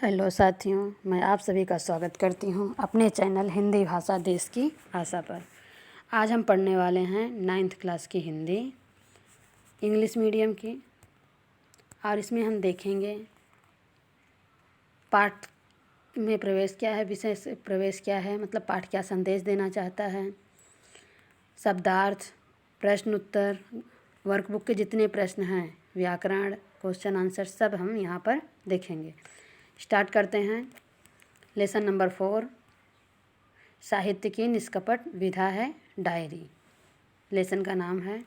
Hello साथियों, मैं आप सभी का स्वागत करती हूँ अपने चैनल हिंदी भाषा देश की भाषा पर। आज हम पढ़ने वाले हैं 9th क्लास की हिंदी इंग्लिश मीडियम की, और इसमें हम देखेंगे पाठ में प्रवेश क्या है, विषय से प्रवेश क्या है, मतलब पाठ क्या संदेश देना चाहता है, शब्दार्थ, प्रश्न उत्तर, वर्कबुक के जितने प्रश्न हैं, व्याकरण, क्वेश्चन आंसर सब हम यहाँ पर देखेंगे। स्टार्ट करते हैं। लेसन नंबर 4, साहित्य की निष्कपट विधा है डायरी। लेसन का नाम है।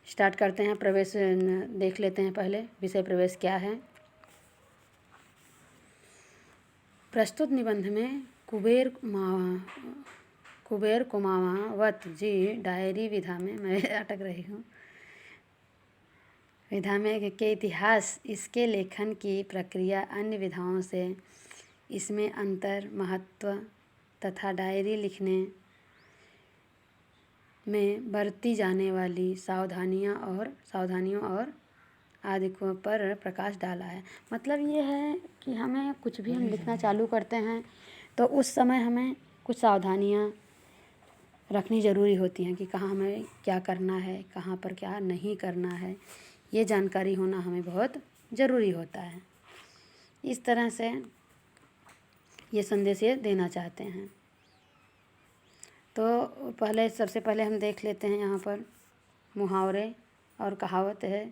स्टार्ट करते हैं। प्रवेश देख लेते हैं पहले, विषय प्रवेश क्या है। प्रस्तुत निबंध में कुबेर कुमावत जी डायरी विधा में मैं अटक रही हूँ विधा में के इतिहास, इसके लेखन की प्रक्रिया, अन्य विधाओं से इसमें अंतर, महत्व तथा डायरी लिखने में बरती जाने वाली सावधानियों और आदि को पर प्रकाश डाला है। मतलब ये है कि हमें कुछ भी हम लिखना चालू करते हैं तो उस समय हमें कुछ सावधानियाँ रखनी ज़रूरी होती हैं कि कहाँ हमें क्या करना है, कहाँ पर क्या नहीं करना है। ये जानकारी होना हमें बहुत ज़रूरी होता है। इस तरह से ये संदेश ये देना चाहते हैं। तो सबसे पहले हम देख लेते हैं यहाँ पर मुहावरे और कहावत है।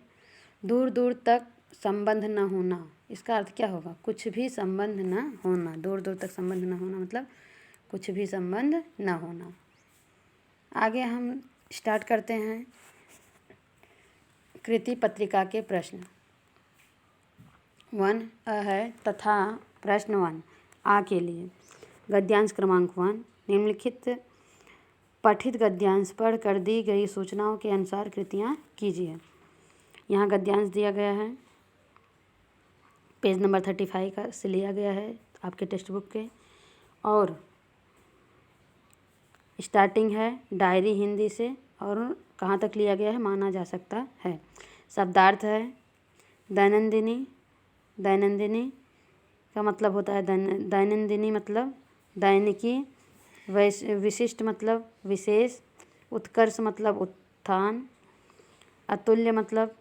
दूर दूर तक संबंध न होना, इसका अर्थ क्या होगा? कुछ भी संबंध न होना। दूर दूर तक संबंध न होना मतलब कुछ भी संबंध न होना। आगे हम स्टार्ट करते हैं। कृति पत्रिका के प्रश्न 1 है तथा प्रश्न 1 आ के लिए। गद्यांश क्रमांक 1, निम्नलिखित पठित गद्यांश पढ़ कर दी गई सूचनाओं के अनुसार कृतियाँ कीजिए। यहाँ गद्यांश दिया गया है, पेज नंबर 35 का से लिया गया है आपके टेक्स्ट बुक के, और स्टार्टिंग है डायरी हिंदी से, और कहाँ तक लिया गया है माना जा सकता है। शब्दार्थ है दैनंदिनी। दैनंदिनी का मतलब होता है दैनंदिनी मतलब दैनिकी, विशिष्ट मतलब विशेष, उत्कर्ष मतलब उत्थान, अतुल्य मतलब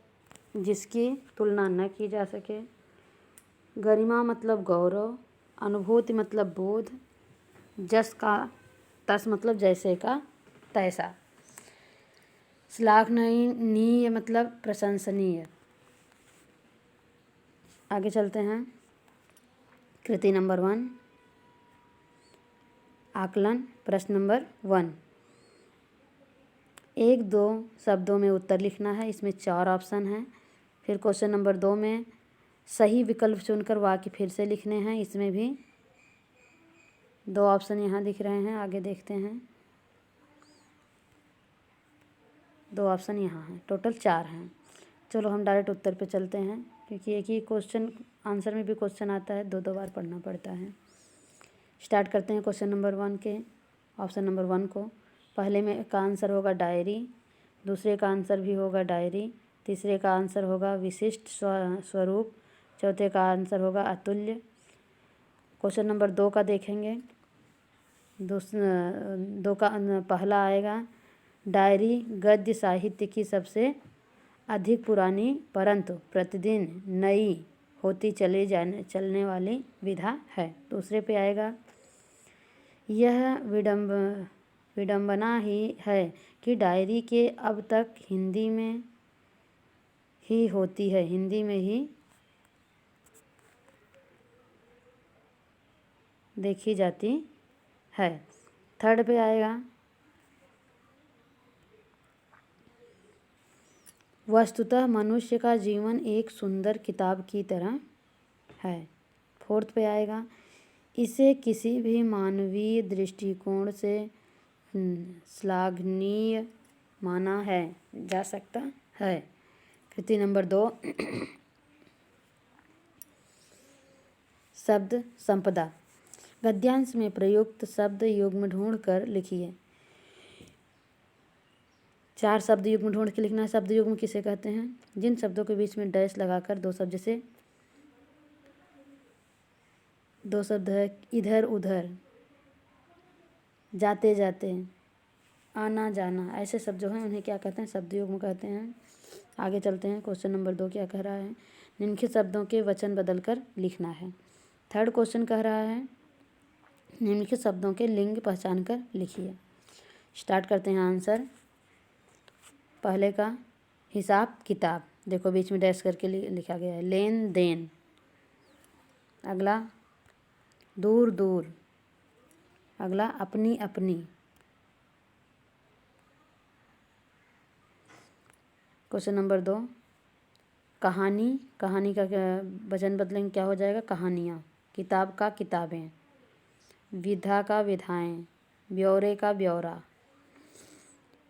जिसकी तुलना न की जा सके, गरिमा मतलब गौरव, अनुभूति मतलब बोध, जस का तस मतलब जैसे का तैसा, श्लाघनीय मतलब प्रशंसनीय। आगे चलते हैं। कृति नंबर 1 आकलन, प्रश्न नंबर 1। 1-2 शब्दों में उत्तर लिखना है। इसमें 4 ऑप्शन हैं। फिर क्वेश्चन नंबर 2 में सही विकल्प चुनकर वाक्य फिर से लिखने हैं। इसमें भी 2 ऑप्शन यहाँ दिख रहे हैं, आगे देखते हैं। 2 ऑप्शन यहाँ हैं, टोटल 4 हैं। चलो हम डायरेक्ट उत्तर पे चलते हैं, क्योंकि एक ही क्वेश्चन आंसर में भी क्वेश्चन आता है, 2 बार पढ़ना पड़ता है। स्टार्ट करते हैं क्वेश्चन नंबर 1 के ऑप्शन नंबर 1 को। पहले में का आंसर होगा डायरी, दूसरे का आंसर भी होगा डायरी, तीसरे का आंसर होगा विशिष्ट स्वरूप, चौथे का आंसर होगा अतुल्य। क्वेश्चन नंबर 2 का देखेंगे। 2 का पहला आएगा डायरी गद्य साहित्य की सबसे अधिक पुरानी परंतु प्रतिदिन नई होती चलने वाली विधा है। दूसरे पे आएगा यह विडंबना ही है कि डायरी के अब तक हिंदी में ही होती है, हिंदी में ही देखी जाती है। थर्ड पे आएगा वस्तुतः मनुष्य का जीवन एक सुंदर किताब की तरह है। फोर्थ पे आएगा इसे किसी भी मानवीय दृष्टिकोण से श्लाघनीय माना है जा सकता है। कृति नंबर 2 शब्द संपदा। गद्यांश में प्रयुक्त शब्द युग्म ढूंढ कर लिखिए। 4 शब्द युग्म ढूंढ के लिखना है। शब्द युग्म किसे कहते हैं? जिन शब्दों के बीच में डैश लगाकर 2 शब्द, जैसे दो शब्द है इधर उधर, जाते जाते, आना जाना। ऐसे शब्द जो हैं उन्हें क्या कहते हैं? शब्द युग्म कहते हैं। आगे चलते हैं। क्वेश्चन नंबर 2 क्या कह रहा है? निम्नलिखित शब्दों के वचन बदलकर लिखना है। थर्ड क्वेश्चन कह रहा है निम्नलिखित शब्दों के लिंग पहचान कर लिखिए। स्टार्ट करते हैं आंसर। पहले का हिसाब किताब, देखो बीच में डैश करके लिखा गया है। लेन देन। अगला दूर दूर। अगला अपनी अपनी। क्वेश्चन नंबर 2 कहानी। कहानी का वचन बदलेंगे, क्या हो जाएगा? कहानियाँ। किताब का किताबें। विधा का विधाएं। ब्यौरे का ब्यौरा।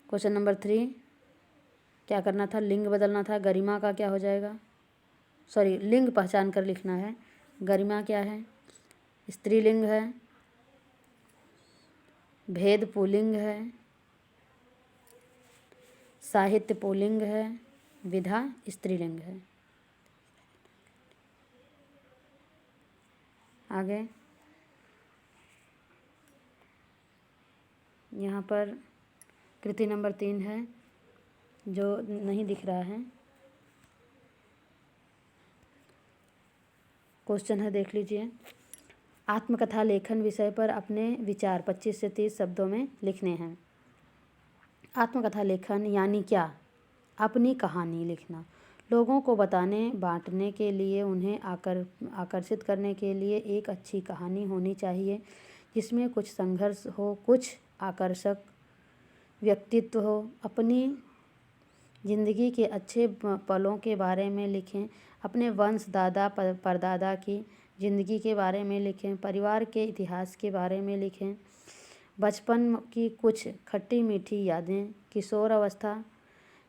क्वेश्चन नंबर 3 क्या करना था? लिंग बदलना था। गरिमा का क्या हो जाएगा? सॉरी, लिंग पहचान कर लिखना है। गरिमा क्या है? स्त्रीलिंग है। भेद पुल्लिंग है। साहित्य पुल्लिंग है। विधा स्त्रीलिंग है। आगे यहाँ पर कृति नंबर 3 है जो नहीं दिख रहा है। क्वेश्चन है, देख लीजिए। आत्मकथा लेखन विषय पर अपने विचार 25 से 30 शब्दों में लिखने हैं। आत्मकथा लेखन यानी क्या? अपनी कहानी लिखना। लोगों को बताने बांटने के लिए, उन्हें आकर्षित करने के लिए एक अच्छी कहानी होनी चाहिए जिसमें कुछ संघर्ष हो, कुछ आकर्षक व्यक्तित्व हो। अपनी ज़िंदगी के अच्छे पलों के बारे में लिखें। अपने वंश दादा परदादा की ज़िंदगी के बारे में लिखें। परिवार के इतिहास के बारे में लिखें। बचपन की कुछ खट्टी मीठी यादें। किशोर अवस्था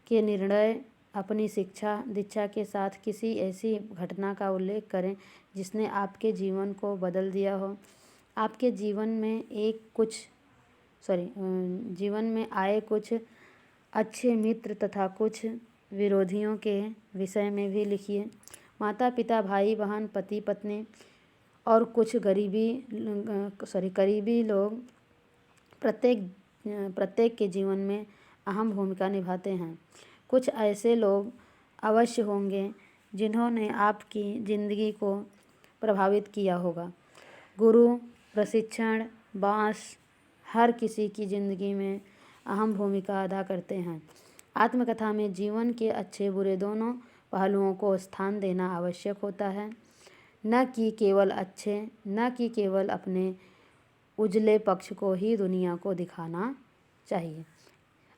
के निर्णय। अपनी शिक्षा दीक्षा के साथ किसी ऐसी घटना का उल्लेख करें जिसने आपके जीवन को बदल दिया हो। आपके जीवन में आए कुछ अच्छे मित्र तथा कुछ विरोधियों के विषय में भी लिखिए। माता पिता, भाई बहन, पति पत्नी और कुछ करीबी लोग प्रत्येक के जीवन में अहम भूमिका निभाते हैं। कुछ ऐसे लोग अवश्य होंगे जिन्होंने आपकी ज़िंदगी को प्रभावित किया होगा। गुरु, प्रशिक्षण, बॉस हर किसी की ज़िंदगी में अहम भूमिका अदा करते हैं। आत्मकथा में जीवन के अच्छे बुरे दोनों पहलुओं को स्थान देना आवश्यक होता है, न कि केवल अपने उजले पक्ष को ही दुनिया को दिखाना चाहिए।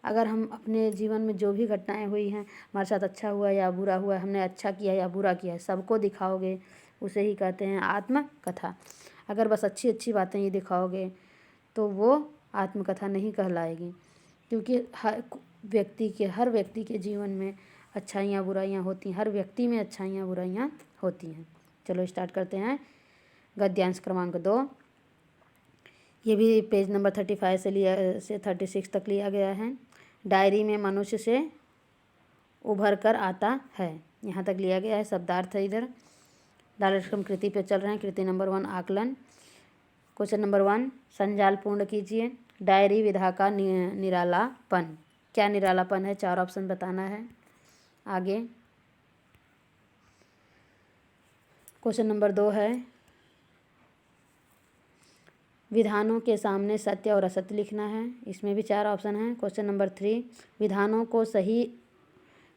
अगर हम अपने जीवन में जो भी घटनाएं हुई हैं, हमारे साथ अच्छा हुआ या बुरा हुआ, हमने अच्छा किया या बुरा किया, सबको दिखाओगे, उसे ही कहते हैं आत्मकथा। अगर बस अच्छी अच्छी बातें ही दिखाओगे तो वो आत्मकथा नहीं कहलाएगी, क्योंकि हर व्यक्ति के जीवन में अच्छाइयाँ बुराइयाँ होती हैं। हर व्यक्ति में अच्छाइयाँ बुराइयाँ होती हैं। चलो स्टार्ट करते हैं। गद्यांश क्रमांक 2, ये भी पेज नंबर 35 से 36 तक लिया गया है। डायरी में मनुष्य से उभर कर आता है, यहाँ तक लिया गया है। शब्दार्थ है इधर। डायरेक्ट हम कृति पे चल रहे हैं। कृति नंबर 1 आकलन। क्वेश्चन नंबर 1 संजाल पूर्ण कीजिए। डायरी विधा का निरालापन। क्या निरालापन है? 4 ऑप्शन बताना है। आगे क्वेश्चन नंबर 2 है विधानों के सामने सत्य और असत्य लिखना है। इसमें भी 4 ऑप्शन हैं। क्वेश्चन नंबर 3 विधानों को सही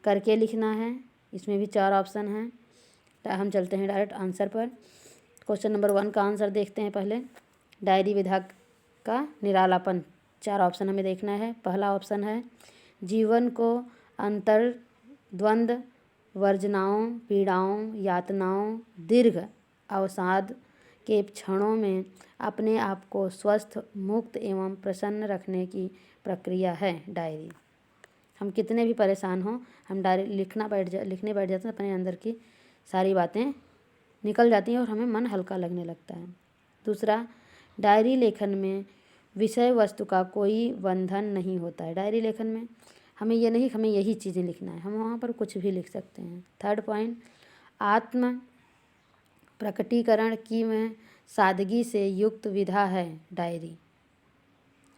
करके लिखना है। इसमें भी 4 ऑप्शन हैं। हम चलते हैं डायरेक्ट आंसर पर। क्वेश्चन नंबर 1 का आंसर देखते हैं पहले। डायरी विधा का निरालापन, 4 ऑप्शन हमें देखना है। पहला ऑप्शन है जीवन को अंतर द्वंद्व, वर्जनाओं, पीड़ाओं, यातनाओं, दीर्घ अवसाद के क्षणों में अपने आप को स्वस्थ, मुक्त एवं प्रसन्न रखने की प्रक्रिया है डायरी। हम कितने भी परेशान हों, हम डायरी लिखने बैठ जाते हैं, अपने अंदर की सारी बातें निकल जाती हैं और हमें मन हल्का लगने लगता है। दूसरा, डायरी लेखन में विषय वस्तु का कोई बंधन नहीं होता है। डायरी लेखन में हमें ये नहीं हमें यही चीज़ें लिखना है, हम वहाँ पर कुछ भी लिख सकते हैं। थर्ड पॉइंट, आत्म प्रकटीकरण की में सादगी से युक्त विधा है डायरी।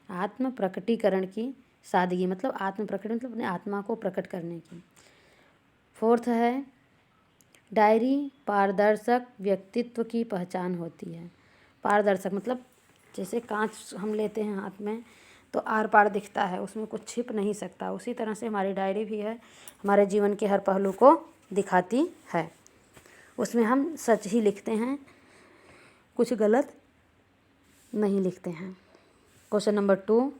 आत्म प्रकटीकरण की सादगी मतलब आत्म प्रकट मतलब अपने आत्मा को प्रकट करने की। फोर्थ है डायरी पारदर्शक व्यक्तित्व की पहचान होती है। पारदर्शक मतलब जैसे कांच हम लेते हैं हाथ में तो आर पार दिखता है, उसमें कुछ छिप नहीं सकता। उसी तरह से हमारी डायरी भी है, हमारे जीवन के हर पहलू को दिखाती है। उसमें हम सच ही लिखते हैं, कुछ गलत नहीं लिखते हैं। क्वेश्चन नंबर 2,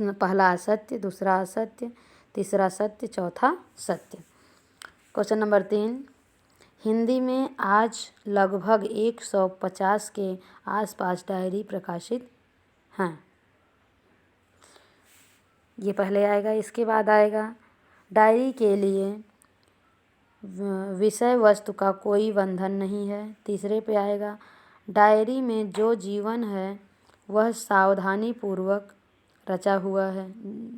पहला असत्य, दूसरा असत्य, तीसरा सत्य, चौथा सत्य। क्वेश्चन नंबर 3, हिंदी में आज लगभग 150 के आसपास डायरी प्रकाशित हैं। ये पहले आएगा, इसके बाद आएगा डायरी के लिए विषय वस्तु का कोई बंधन नहीं है। तीसरे पे आएगा डायरी में जो जीवन है वह सावधानी पूर्वक रचा हुआ है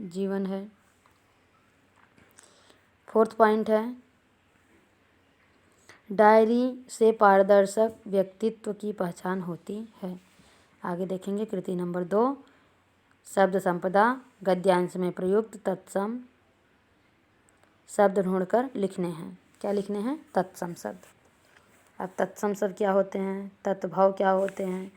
जीवन है। फोर्थ पॉइंट है डायरी से पारदर्शक व्यक्तित्व की पहचान होती है। आगे देखेंगे कृति नंबर 2, शब्द संपदा, गद्यांश में प्रयुक्त तत्सम शब्द ढूंढकर लिखने हैं। क्या लिखने हैं? तत्सम शब्द। अब तत्सम शब्द क्या होते हैं, तत्भाव क्या होते हैं,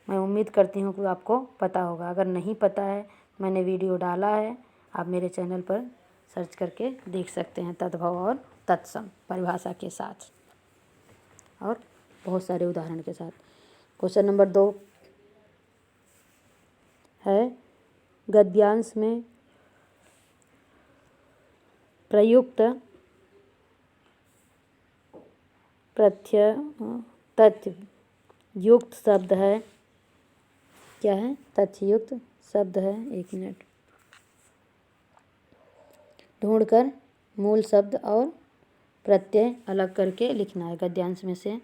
मैं उम्मीद करती हूँ कि आपको पता होगा। अगर नहीं पता है, मैंने वीडियो डाला है, आप मेरे चैनल पर सर्च करके देख सकते हैं तत्भाव और तत्सम परिभाषा के साथ और बहुत सारे उदाहरण के साथ। क्वेश्चन नंबर 2 है गद्यांश में प्रयुक्त प्रत्यय तथ्य युक्त शब्द है। क्या है? तथ्ययुक्त शब्द है। 1 मिनट, ढूंढकर मूल शब्द और प्रत्यय अलग करके लिखना है। गद्यांश में से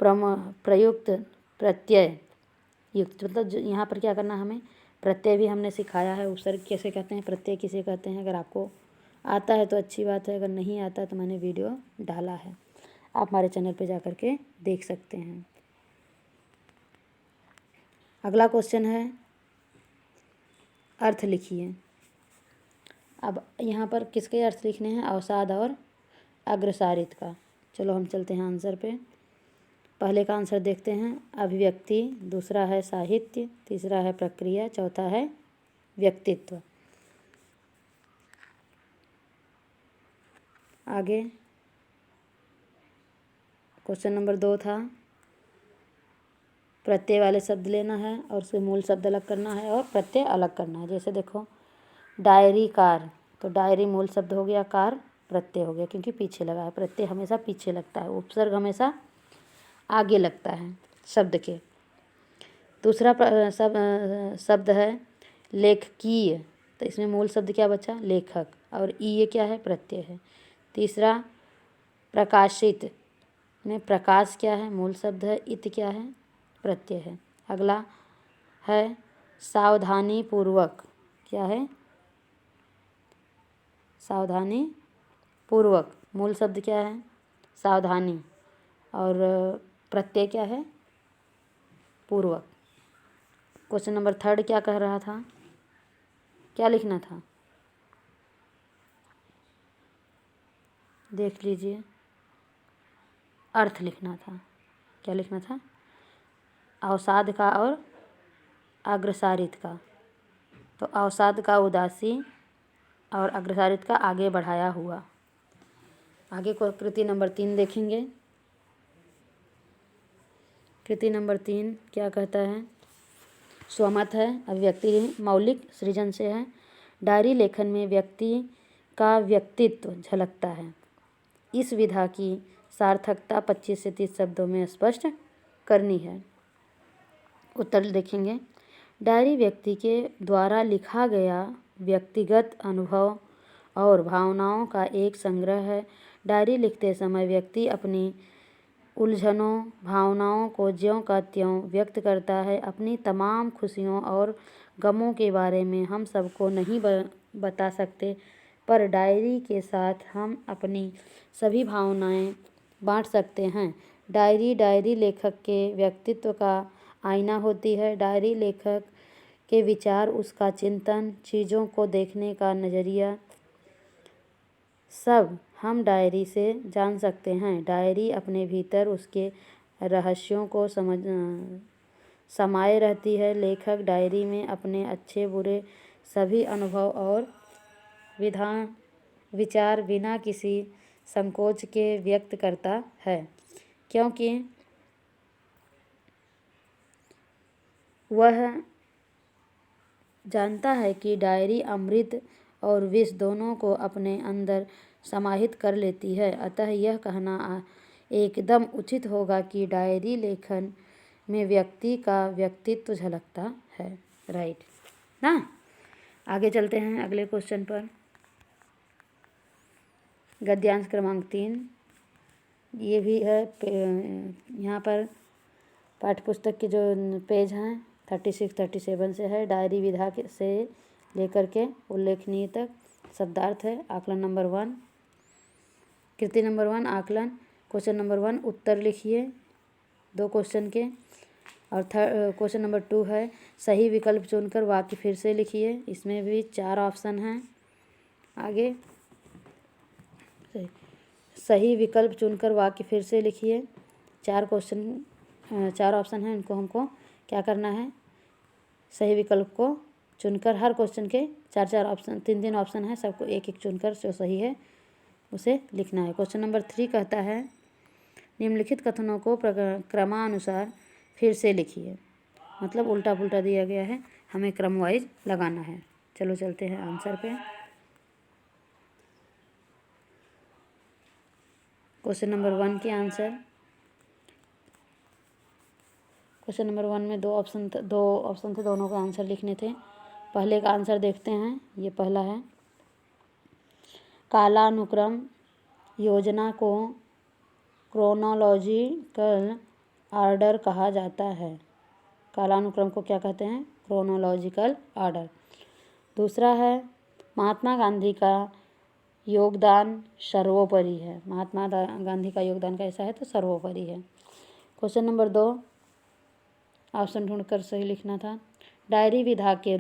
प्रयुक्त प्रत्यय युक्त मतलब यहाँ पर क्या करना, हमें प्रत्यय भी हमने सिखाया है। उपसर्ग कैसे कहते हैं, प्रत्यय किसे कहते हैं। अगर आपको आता है तो अच्छी बात है, अगर नहीं आता तो मैंने वीडियो डाला है, आप हमारे चैनल पे जा कर के देख सकते हैं। अगला क्वेश्चन है अर्थ लिखिए। अब यहाँ पर किसके अर्थ लिखने हैं? अवसाद और अग्रसारित का। चलो हम चलते हैं आंसर पे। पहले का आंसर देखते हैं, अभिव्यक्ति, दूसरा है साहित्य, तीसरा है प्रक्रिया, चौथा है व्यक्तित्व। आगे क्वेश्चन नंबर 2 था प्रत्यय वाले शब्द लेना है और उसके मूल शब्द अलग करना है और प्रत्यय अलग करना है। जैसे देखो डायरी कार, तो डायरी मूल शब्द हो गया, कार प्रत्यय हो गया क्योंकि पीछे लगा है। प्रत्यय हमेशा पीछे लगता है, उपसर्ग हमेशा आगे लगता है शब्द के। दूसरा शब्द है लेखकीय, तो इसमें मूल शब्द क्या बचा? लेखक, और ये क्या है? प्रत्यय है। तीसरा प्रकाशित में प्रकाश क्या है? मूल शब्द है। इत क्या है? प्रत्यय है। अगला है सावधानी पूर्वक, क्या है? सावधानी पूर्वक, मूल शब्द क्या है? सावधानी, और प्रत्यय क्या है? पूर्वक। क्वेश्चन नंबर 3 क्या कह रहा था, क्या लिखना था? देख लीजिए, अर्थ लिखना था। क्या लिखना था? अवसाद का और अग्रसारित का। तो अवसाद का उदासी और अग्रसारित का आगे बढ़ाया हुआ। आगे को कृति नंबर 3 देखेंगे। कृति नंबर 3 क्या कहता है? स्वमत है, अभिव्यक्ति मौलिक सृजन से है। डायरी लेखन में व्यक्ति का व्यक्तित्व झलकता है। इस विधा की सार्थकता 25 से 30 शब्दों में स्पष्ट करनी है। उत्तर देखेंगे। डायरी व्यक्ति के द्वारा लिखा गया व्यक्तिगत अनुभव और भावनाओं का एक संग्रह है। डायरी लिखते समय व्यक्ति अपनी उलझनों, भावनाओं को ज्यों का त्यों व्यक्त करता है। अपनी तमाम खुशियों और गमों के बारे में हम सबको नहीं बता सकते, पर डायरी के साथ हम अपनी सभी भावनाएं बांट सकते हैं। डायरी लेखक के व्यक्तित्व का आईना होती है। डायरी लेखक के विचार, उसका चिंतन, चीज़ों को देखने का नज़रिया सब हम डायरी से जान सकते हैं। डायरी अपने भीतर उसके रहस्यों को समाये रहती है। लेखक डायरी में अपने अच्छे बुरे सभी अनुभव और विचार बिना किसी संकोच के व्यक्त करता है, क्योंकि वह जानता है कि डायरी अमृत और विष दोनों को अपने अंदर समाहित कर लेती है। अतः यह कहना एकदम उचित होगा कि डायरी लेखन में व्यक्ति का व्यक्तित्व झलकता है। राइट ना। आगे चलते हैं अगले क्वेश्चन पर। गद्यांश क्रमांक 3 ये भी है यहाँ पर पाठ्यपुस्तक के जो पेज हैं 36 37 से है। डायरी विधा से लेकर के उल्लेखनीय तक शब्दार्थ है। आकलन नंबर 1, कृति नंबर 1 आकलन। क्वेश्चन नंबर 1 उत्तर लिखिए 2 क्वेश्चन के। और क्वेश्चन नंबर 2 है सही विकल्प चुनकर वाक्य फिर से लिखिए। इसमें भी 4 ऑप्शन हैं। आगे सही विकल्प चुनकर वाक्य फिर से लिखिए। 4 ऑप्शन हैं, इनको हमको क्या करना है, सही विकल्प को चुनकर हर क्वेश्चन के 4 ऑप्शन 3 ऑप्शन है, सबको एक एक चुनकर जो सही है उसे लिखना है। क्वेश्चन नंबर 3 कहता है निम्नलिखित कथनों को क्रमानुसार फिर से लिखिए। मतलब उल्टा पुल्टा दिया गया है, हमें क्रम वाइज लगाना है। चलो चलते हैं आंसर पे। क्वेश्चन नंबर 1 के आंसर। क्वेश्चन नंबर 1 में 2 ऑप्शन थे, दोनों का आंसर लिखने थे। पहले का आंसर देखते हैं। ये पहला है कालानुक्रम योजना को क्रोनोलॉजिकल ऑर्डर कहा जाता है। कालानुक्रम को क्या कहते हैं, क्रोनोलॉजिकल ऑर्डर। दूसरा है महात्मा गांधी का योगदान सर्वोपरि है। महात्मा गांधी का योगदान कैसा है, तो सर्वोपरि है। क्वेश्चन नंबर 2 ऑप्शन ढूंढकर सही लिखना था। डायरी विधा के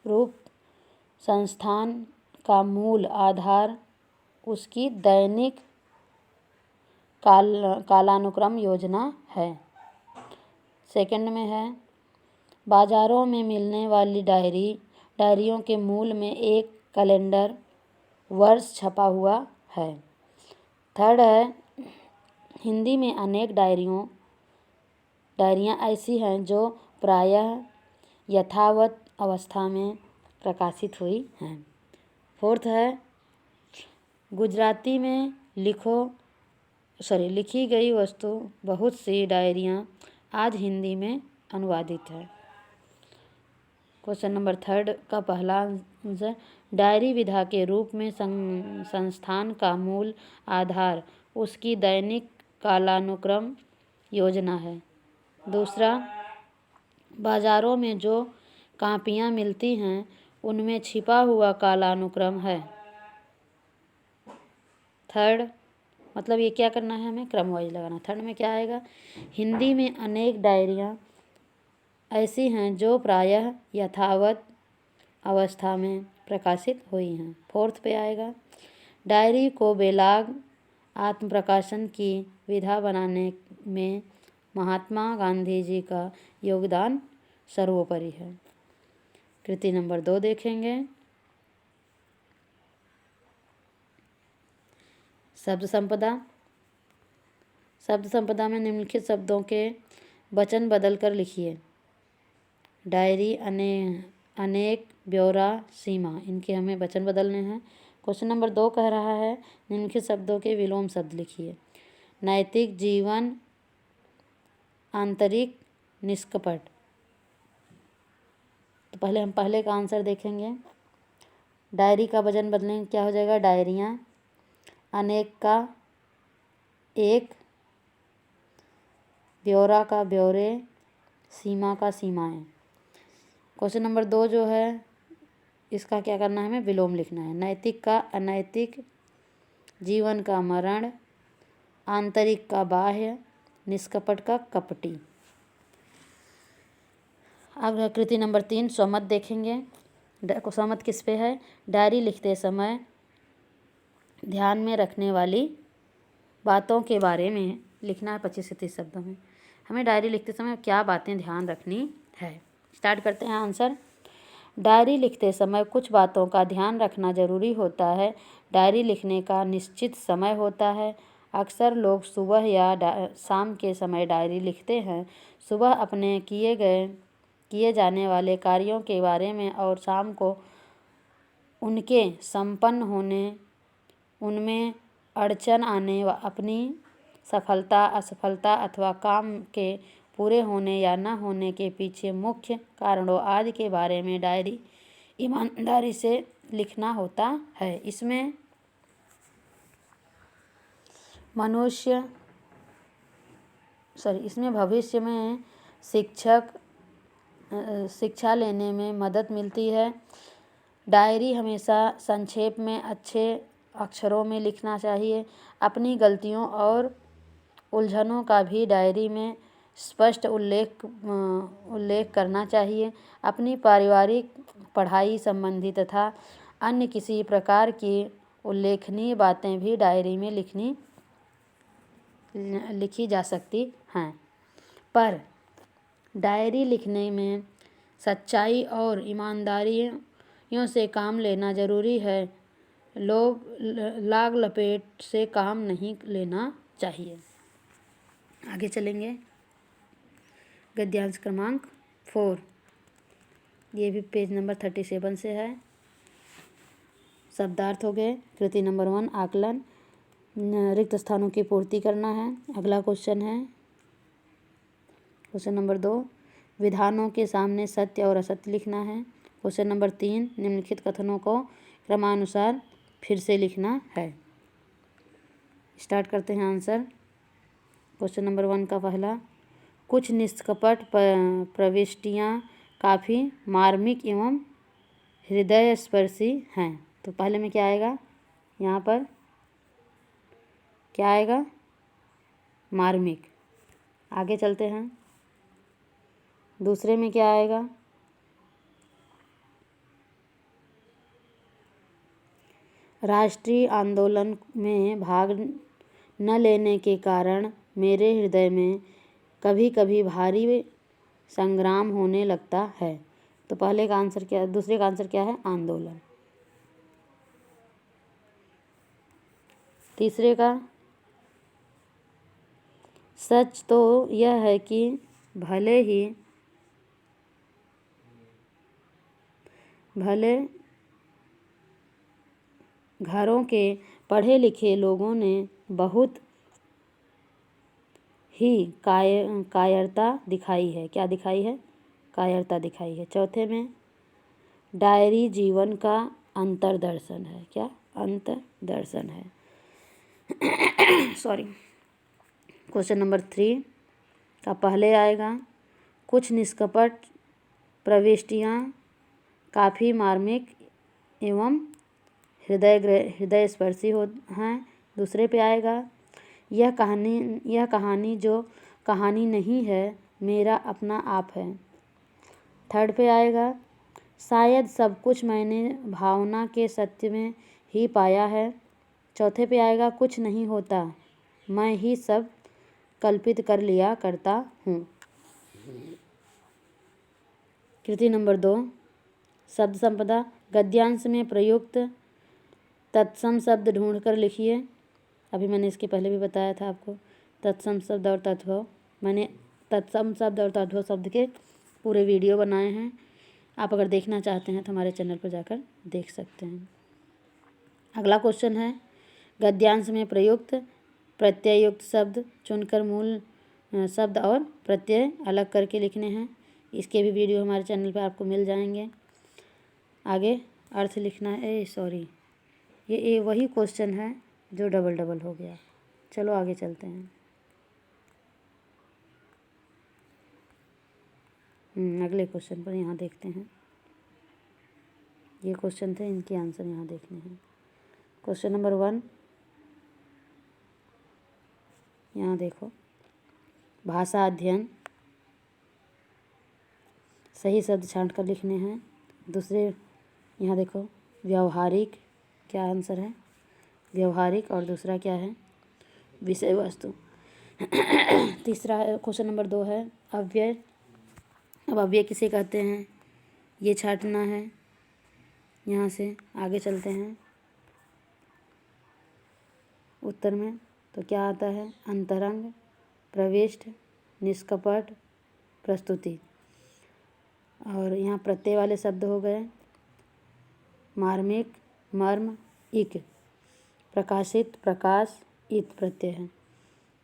रूप संस्थान का मूल आधार उसकी दैनिक कालानुक्रम योजना है। सेकंड में है बाजारों में मिलने वाली डायरियों के मूल में एक कैलेंडर वर्ष छपा हुआ है। थर्ड है हिंदी में अनेक डायरियाँ ऐसी हैं जो प्रायः यथावत अवस्था में प्रकाशित हुई हैं। फोर्थ है गुजराती में लिखी गई वस्तु बहुत सी डायरियाँ आज हिंदी में अनुवादित है। क्वेश्चन नंबर 3 का पहला आंसर डायरी विधा के रूप में संस्थान का मूल आधार उसकी दैनिक कालानुक्रम योजना है। दूसरा बाजारों में जो कापियाँ मिलती हैं उनमें छिपा हुआ कालानुक्रम है। थर्ड मतलब ये क्या करना है, हमें क्रम वाइज लगाना। थर्ड में क्या आएगा, हिंदी में अनेक डायरियाँ ऐसी हैं जो प्रायः यथावत अवस्था में प्रकाशित हुई हैं। फोर्थ पे आएगा डायरी को बेलाग आत्मप्रकाशन की विधा बनाने में महात्मा गांधी जी का योगदान सर्वोपरि है। कृति नंबर 2 देखेंगे। शब्द संपदा में निम्नलिखित शब्दों के वचन बदल कर लिखिए। डायरी, अनेक, ब्यौरा, सीमा, इनके हमें वचन बदलने हैं। क्वेश्चन नंबर 2 कह रहा है निम्नलिखित शब्दों के विलोम शब्द लिखिए। नैतिक, जीवन, आंतरिक, निष्कपट। तो पहले हम पहले का आंसर देखेंगे। डायरी का वचन बदलेंगे, क्या हो जाएगा, डायरियाँ। अनेक का एक, ब्यौरा का ब्यौरे, सीमा का सीमाएँ। क्वेश्चन नंबर 2 जो है इसका क्या करना है, हमें विलोम लिखना है। नैतिक का अनैतिक, जीवन का मरण, आंतरिक का बाह्य, निष्कपट का कपटी। अब कृति नंबर 3 स्वमत देखेंगे। स्वमत किस पे है? डायरी लिखते समय ध्यान में रखने वाली बातों के बारे में लिखना है 25 से 30 शब्दों में। हमें डायरी लिखते समय क्या बातें ध्यान रखनी है। स्टार्ट करते हैं आंसर। डायरी लिखते समय कुछ बातों का ध्यान रखना जरूरी होता है। डायरी लिखने का निश्चित समय होता है। अक्सर लोग सुबह या शाम के समय डायरी लिखते हैं। सुबह अपने किए जाने वाले कार्यों के बारे में और शाम को उनके संपन्न होने, उनमें अड़चन आने, अपनी सफलता, असफलता अथवा काम के पूरे होने या न होने के पीछे मुख्य कारणों आदि के बारे में डायरी ईमानदारी से लिखना होता है। इसमें भविष्य में शिक्षा लेने में मदद मिलती है। डायरी हमेशा संक्षेप में अच्छे अक्षरों में लिखना चाहिए। अपनी गलतियों और उलझनों का भी डायरी में स्पष्ट उल्लेख करना चाहिए। अपनी पारिवारिक, पढ़ाई संबंधी तथा अन्य किसी प्रकार की उल्लेखनीय बातें भी डायरी में लिखी जा सकती हैं। पर डायरी लिखने में सच्चाई और ईमानदारियों से काम लेना जरूरी है। लाग लपेट से काम नहीं लेना चाहिए। आगे चलेंगे। गद्यांश क्रमांक 4, ये भी पेज नंबर 37 से है। शब्दार्थ हो गए। कृति नंबर 1 आकलन, रिक्त स्थानों की पूर्ति करना है। अगला क्वेश्चन है क्वेश्चन नंबर 2, विधानों के सामने सत्य और असत्य लिखना है। क्वेश्चन नंबर 3, निम्नलिखित कथनों को क्रमानुसार फिर से लिखना है। स्टार्ट करते हैं आंसर। क्वेश्चन नंबर 1 का पहला, कुछ निष्कपट प्रविष्टियाँ काफ़ी मार्मिक एवं हृदयस्पर्शी हैं। तो पहले में क्या आएगा? यहाँ पर क्या आएगा? मार्मिक। आगे चलते हैं। दूसरे में क्या आएगा? राष्ट्रीय आंदोलन में भाग न लेने के कारण मेरे हृदय में कभी कभी भारी संग्राम होने लगता है। तो पहले का आंसर क्या है? दूसरे का आंसर क्या है? आंदोलन। तीसरे का, सच तो यह है कि भले घरों के पढ़े लिखे लोगों ने बहुत ही कायरता दिखाई है। क्या दिखाई है? कायरता दिखाई है। चौथे में, डायरी जीवन का अंतर्दर्शन है। क्या? अंतर्दर्शन है। सॉरी। क्वेश्चन नंबर 3 का पहले आएगा, कुछ निष्कपट प्रविष्टियाँ काफ़ी मार्मिक एवं हृदय स्पर्शी हैं। दूसरे पे आएगा, यह कहानी जो कहानी नहीं है, मेरा अपना आप है। थर्ड पे आएगा, शायद सब कुछ मैंने भावना के सत्य में ही पाया है। चौथे पे आएगा, कुछ नहीं होता, मैं ही सब कल्पित कर लिया करता हूँ। कृति नंबर 2, शब्द संपदा। गद्यांश में प्रयुक्त तत्सम शब्द ढूंढकर लिखिए। अभी मैंने इसके पहले भी बताया था आपको तत्सम शब्द और तद्भव। मैंने तत्सम शब्द और तद्भव शब्द के पूरे वीडियो बनाए हैं। आप अगर देखना चाहते हैं तो हमारे चैनल पर जाकर देख सकते हैं। अगला क्वेश्चन है, गद्यांश में प्रयुक्त प्रत्ययुक्त शब्द चुनकर मूल शब्द और प्रत्यय अलग करके लिखने हैं। इसके भी वीडियो हमारे चैनल पर आपको मिल जाएंगे। आगे अर्थ लिखना है। सॉरी, ये वही क्वेश्चन है जो डबल हो गया। चलो आगे चलते हैं। अगले क्वेश्चन पर यहाँ देखते हैं। ये क्वेश्चन थे, इनके आंसर यहाँ देखने हैं। क्वेश्चन नंबर 1 यहाँ देखो, भाषा अध्ययन, सही शब्द छांट कर लिखने हैं। दूसरे यहाँ देखो, व्यवहारिक, क्या आंसर है, व्यवहारिक, और दूसरा क्या है, विषय वस्तु। तीसरा क्वेश्चन नंबर 2 है अव्यय। अब अव्यय किसे कहते हैं, ये छांटना है। यहाँ से आगे चलते हैं उत्तर में, तो क्या आता है, अंतरंग, प्रविष्ट, निष्कपट, प्रस्तुति। और यहाँ प्रत्यय वाले शब्द हो गए मार्मिक, मर्म, इक। प्रकाशित, प्रकाश, इत प्रत्यय है।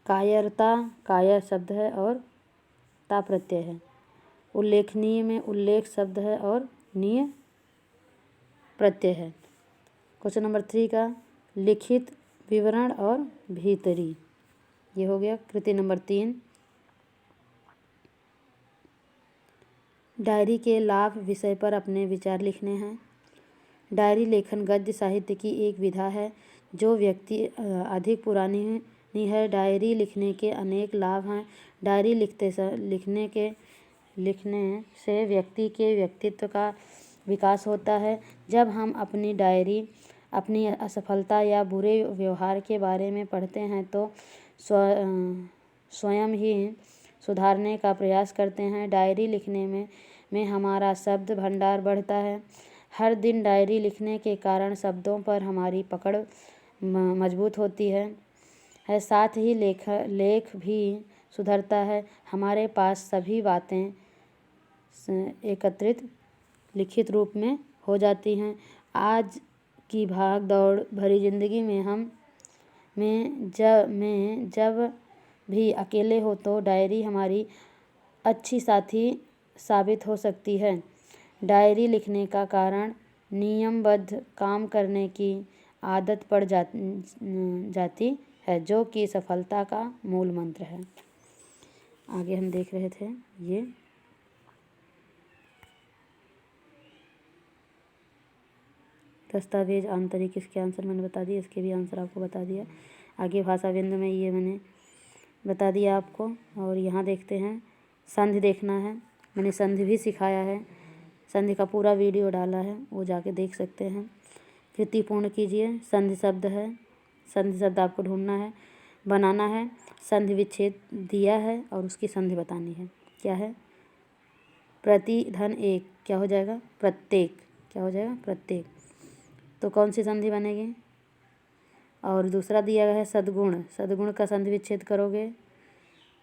कायरता, कायर शब्द है और ता प्रत्यय है। उल्लेखनीय में उल्लेख शब्द है और नीय प्रत्यय है। क्वेश्चन नंबर 3 का लिखित, विवरण और भीतरी, ये हो गया। कृति नंबर 3, डायरी के लाभ विषय पर अपने विचार लिखने हैं। डायरी लेखन गद्य साहित्य की एक विधा है जो व्यक्ति अधिक पुरानी है। डायरी लिखने के अनेक लाभ हैं। डायरी लिखने से व्यक्ति के व्यक्तित्व का विकास होता है। जब हम अपनी डायरी अपनी असफलता या बुरे व्यवहार के बारे में पढ़ते हैं तो स्वयं ही सुधारने का प्रयास करते हैं। डायरी लिखने में हमारा शब्द भंडार बढ़ता है। हर दिन डायरी लिखने के कारण शब्दों पर हमारी पकड़ मजबूत होती है। साथ ही लेख भी सुधरता है। हमारे पास सभी बातें एकत्रित लिखित रूप में हो जाती हैं। आज की भाग दौड़ भरी ज़िंदगी में जब भी अकेले हो तो डायरी हमारी अच्छी साथी साबित हो सकती है। डायरी लिखने का कारण नियमबद्ध काम करने की आदत पड़ जाती है, जो कि सफलता का मूल मंत्र है। आगे हम देख रहे थे ये दस्तावेज आंतरिक, इसके आंसर मैंने बता दिए, इसके भी आंसर आपको बता दिया। आगे भाषा बिंदु में ये मैंने बता दिया आपको। और यहाँ देखते हैं संधि देखना है, मैंने संधि भी सिखाया है। संधि का पूरा वीडियो डाला है, वो जाके देख सकते हैं। कृति पूर्ण कीजिए। संधि शब्द है, संधि शब्द आपको ढूंढना है, बनाना है। संधि विच्छेद दिया है और उसकी संधि बतानी है। क्या है, प्रति धन एक, क्या हो जाएगा, प्रत्येक, क्या हो जाएगा, प्रत्येक। तो कौन सी संधि बनेगी। और दूसरा दिया गया है सद्गुण, सद्गुण का संधि विच्छेद करोगे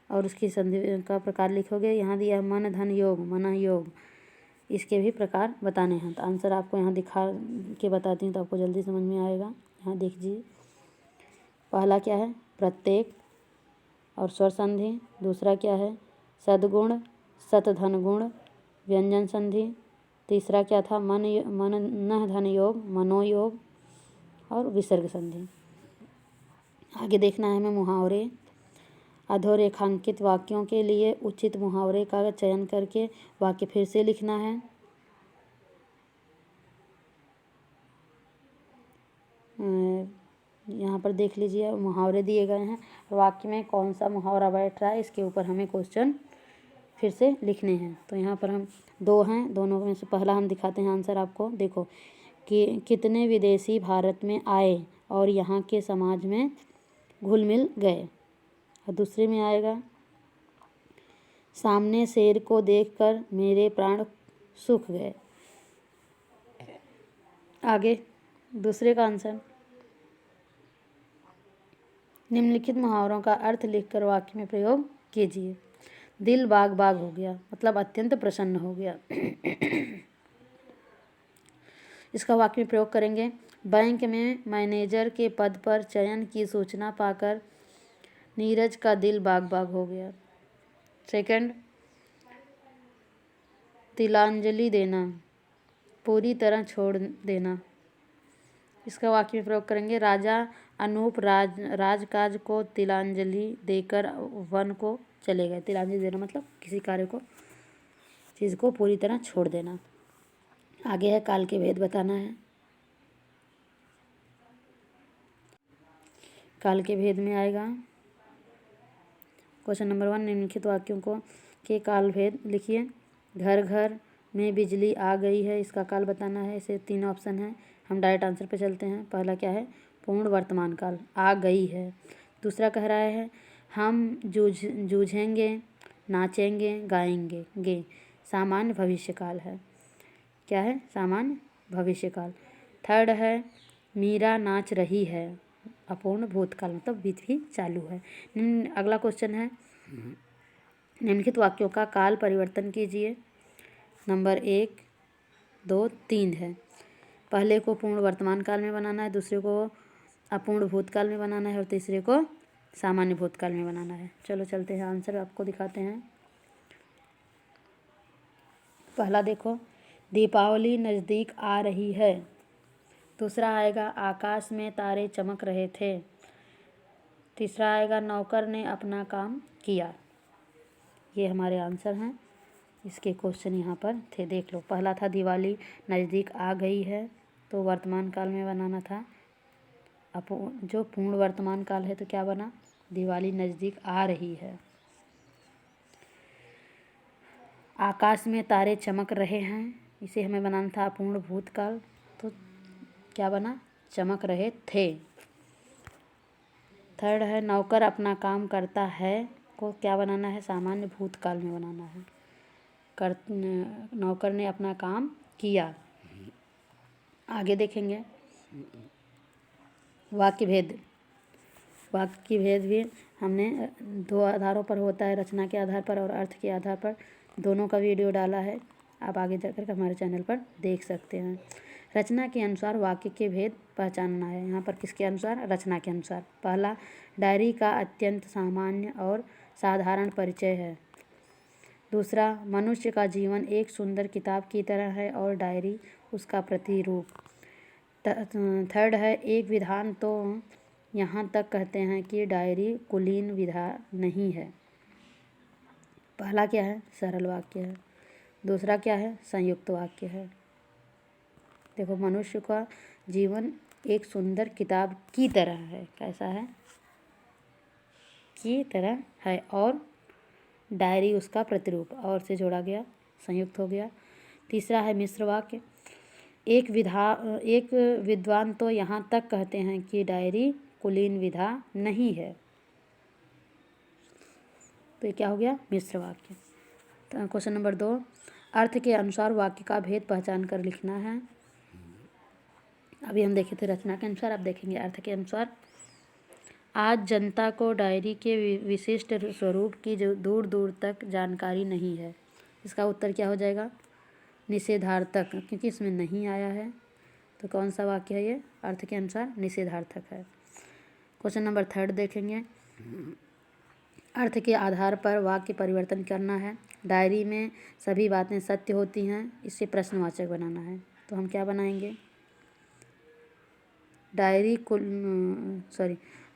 और उसकी संधि का प्रकार लिखोगे। यहाँ दिया मन धन योग, मन योग, इसके भी प्रकार बताने हैं। तो आंसर आपको यहाँ दिखा के बताती हूँ तो आपको जल्दी समझ में आएगा। यहाँ देखिए, पहला क्या है, प्रत्येक और स्वर संधि। दूसरा क्या है, सद्गुण, सतधन गुण, व्यंजन संधि। तीसरा क्या था, मन न धन योग, मनोयोग और विसर्ग संधि। आगे देखना है हमें मुहावरे। अधोरेखांकित वाक्यों के लिए उचित मुहावरे का चयन करके वाक्य फिर से लिखना है। यहाँ पर देख लीजिए मुहावरे दिए गए हैं, वाक्य में कौन सा मुहावरा बैठ रहा है इसके ऊपर हमें क्वेश्चन फिर से लिखने हैं। तो यहाँ पर हम 2 हैं, दोनों में से पहला हम दिखाते हैं आंसर आपको। देखो कि कितने विदेशी भारत में आए और यहाँ के समाज में घुल मिल गए। और दूसरे में आएगा, सामने शेर को देखकर मेरे प्राण सूख गए। आगे दूसरे का आंसर, निम्नलिखित मुहावरों का अर्थ लिखकर वाक्य में प्रयोग कीजिए। दिल बाग बाग हो गया, मतलब अत्यंत प्रसन्न हो गया। इसका वाक्य में प्रयोग करेंगे। बैंक में मैनेजर के पद पर चयन की सूचना पाकर नीरज का दिल बाग बाग हो गया। सेकंड, तिलांजलि देना, पूरी तरह छोड़ देना। इसका वाक्य में प्रयोग करेंगे। राजा अनूप राजकाज को तिलांजलि देकर वन को चले गए। तिलांजलि देना मतलब किसी कार्य को, चीज़ को पूरी तरह छोड़ देना। आगे है काल के भेद बताना है। काल के भेद में आएगा क्वेश्चन नंबर 1, निम्नलिखित वाक्यों को के काल भेद लिखिए। घर घर में बिजली आ गई है, इसका काल बताना है। इसे 3 ऑप्शन है, हम डायरेक्ट आंसर पे चलते हैं। पहला क्या है, पूर्ण वर्तमान काल, आ गई है। दूसरा कह रहा है हम जूझेंगे, नाचेंगे, गाएंगे, गे, सामान्य भविष्य काल है। क्या है, सामान्य भविष्य काल। थर्ड है मीरा नाच रही है, अपूर्ण भूतकाल, मतलब विधि चालू है। अगला क्वेश्चन है निम्नलिखित वाक्यों का काल परिवर्तन कीजिए। नंबर 1, 2, 3 है। पहले को पूर्ण वर्तमान काल में बनाना है, दूसरे को अपूर्ण भूतकाल में बनाना है और तीसरे को सामान्य भूतकाल में बनाना है। चलो चलते हैं, आंसर आपको दिखाते हैं। पहला देखो, दीपावली नज़दीक आ रही है। दूसरा आएगा आकाश में तारे चमक रहे थे। तीसरा आएगा नौकर ने अपना काम किया। ये हमारे आंसर हैं। इसके क्वेश्चन यहाँ पर थे, देख लो। पहला था दिवाली नज़दीक आ गई है, तो वर्तमान काल में बनाना था। जो पूर्ण वर्तमान काल है तो क्या बना, दिवाली नज़दीक आ रही है। आकाश में तारे चमक रहे हैं, इसे हमें बनाना था अपूर्ण भूतकाल, तो क्या बना, चमक रहे थे। थर्ड है नौकर अपना काम करता है, को क्या बनाना है, सामान्य भूतकाल में बनाना है। नौकर ने अपना काम किया। आगे देखेंगे वाक्य भेद। वाक्य भेद भी हमने 2 आधारों पर होता है, रचना के आधार पर और अर्थ के आधार पर। दोनों का वीडियो डाला है, आप आगे जाकर हमारे चैनल पर देख सकते हैं। रचना के अनुसार वाक्य के भेद पहचानना है। यहाँ पर किसके अनुसार, रचना के अनुसार। पहला, डायरी का अत्यंत सामान्य और साधारण परिचय है। दूसरा, मनुष्य का जीवन एक सुंदर किताब की तरह है और डायरी उसका प्रतिरूप। थर्ड है, एक विधान तो यहाँ तक कहते हैं कि डायरी कुलीन विधा नहीं है। पहला क्या है, सरल वाक्य है। दूसरा क्या है, संयुक्त वाक्य है। देखो, मनुष्य का जीवन एक सुंदर किताब की तरह है। कैसा है, की तरह है, और डायरी उसका प्रतिरूप, और से जोड़ा गया, संयुक्त हो गया। तीसरा है मिश्र वाक्य। एक विद्वान तो यहाँ तक कहते हैं कि डायरी कुलीन विधा नहीं है, तो ये क्या हो गया, मिश्र वाक्य। तो क्वेश्चन नंबर 2, अर्थ के अनुसार वाक्य का भेद पहचान कर लिखना है। अभी हम देखे थे रचना के अनुसार, अब देखेंगे अर्थ के अनुसार। आज जनता को डायरी के विशिष्ट स्वरूप की जो दूर दूर तक जानकारी नहीं है। इसका उत्तर क्या हो जाएगा, निषेधार्थक, क्योंकि इसमें नहीं आया है। तो कौन सा वाक्य है ये, अर्थ के अनुसार निषेधार्थक है। क्वेश्चन नंबर 3 देखेंगे। अर्थ के आधार पर वाक्य परिवर्तन करना है। डायरी में सभी बातें सत्य होती हैं, इससे प्रश्नवाचक बनाना है। तो हम क्या बनाएंगे,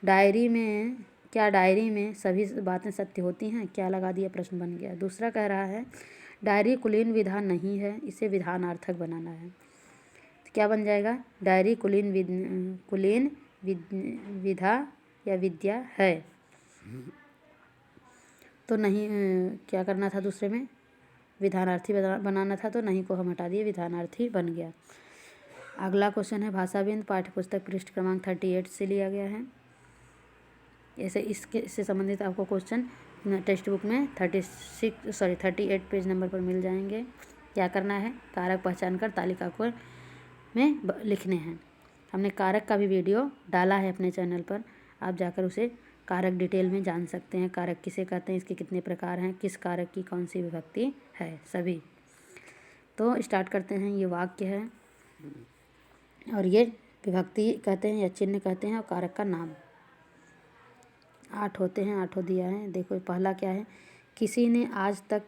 डायरी में, क्या डायरी में सभी बातें सत्य होती हैं, क्या लगा दिया, प्रश्न बन गया। दूसरा कह रहा है डायरी कुलीन विधा नहीं है, इसे विधानार्थक बनाना है। तो क्या बन जाएगा, डायरी कुलीन विधा या विद्या है। तो नहीं, क्या करना था, दूसरे में विधानार्थी बनाना था, तो नहीं को हम हटा दिए, विधानार्थी बन गया। अगला क्वेश्चन है भाषाबिंद, पाठ्यपुस्तक पृष्ठ क्रमांक 38 से लिया गया है। ऐसे इससे संबंधित आपको क्वेश्चन टेक्स्ट बुक में 38 पेज नंबर पर मिल जाएंगे। क्या करना है, कारक पहचान कर तालिका को में लिखने हैं। हमने कारक का भी वीडियो डाला है अपने चैनल पर, आप जाकर उसे कारक डिटेल में जान सकते हैं। कारक किसे कहते हैं, इसके कितने प्रकार हैं, किस कारक की कौन सी विभक्ति है, सभी। तो स्टार्ट करते हैं। ये वाक्य है और ये विभक्ति कहते हैं या चिन्ह कहते हैं, और कारक का नाम। 8 होते हैं, 8 दिया है। देखो पहला क्या है, किसी ने आज तक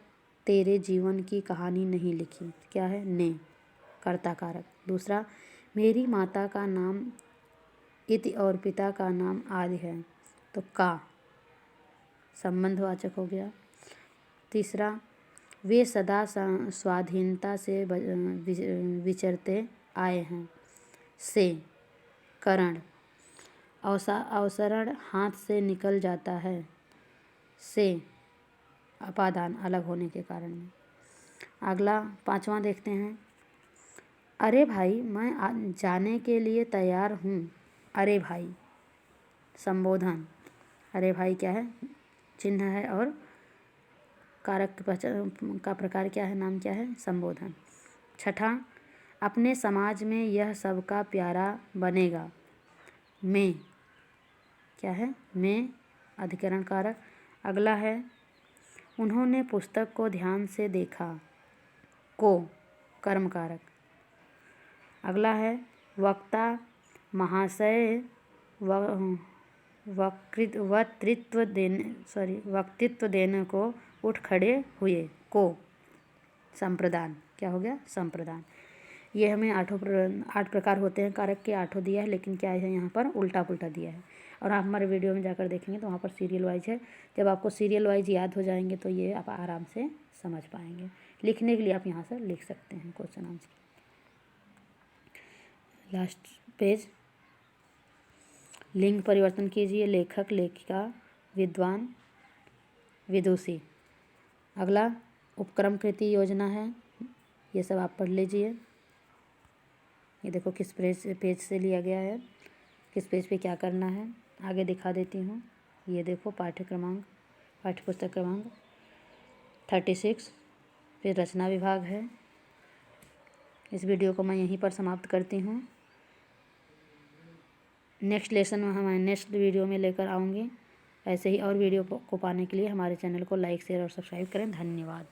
तेरे जीवन की कहानी नहीं लिखी। क्या है, ने, कर्ता कारक। दूसरा, मेरी माता का नाम इति और पिता का नाम आदि है, तो का, संबंधवाचक हो गया। तीसरा, वे सदा स्वाधीनता से विचरते आए हैं। से करण, अवसरण हाथ से निकल जाता है। से अपादान, अलग होने के कारण में। अगला 5वां देखते हैं। अरे भाई मैं जाने के लिए तैयार हूँ। अरे भाई संबोधन। अरे भाई क्या है? चिन्ह है और कारक का प्रकार क्या है, नाम क्या है? संबोधन। 6, अपने समाज में यह सबका प्यारा बनेगा। में क्या है? में अधिकरण कारक। अगला है उन्होंने पुस्तक को ध्यान से देखा। को कर्म कारक। अगला है वक्ता महाशय वक्तृत्व देने को उठ खड़े हुए। को संप्रदान। क्या हो गया? संप्रदान। ये हमें 8 प्रकार होते हैं कारक के, 8 दिया है, लेकिन क्या है यहाँ पर उल्टा पुल्टा दिया है। और आप हमारे वीडियो में जाकर देखेंगे तो वहाँ पर सीरियल वाइज है। जब आपको सीरियल वाइज याद हो जाएंगे तो ये आप आराम से समझ पाएंगे। लिखने के लिए आप यहाँ से लिख सकते हैं क्वेश्चन आंसर। Last page. लिंग परिवर्तन कीजिए। लेखक, लेखिका, विद्वान, विदुषी। अगला उपक्रम कृति योजना है, ये सब आप पढ़ लीजिए। ये देखो किस पेज से लिया गया है, किस पेज पे क्या करना है, आगे दिखा देती हूँ। ये देखो पाठ्यपुस्तक क्रमांक 36, फिर रचना विभाग है। इस वीडियो को मैं यहीं पर समाप्त करती हूँ। नेक्स्ट लेसन में हमारे नेक्स्ट वीडियो में लेकर आऊँगी। ऐसे ही और वीडियो को पाने के लिए हमारे चैनल को लाइक, शेयर और सब्सक्राइब करें। धन्यवाद।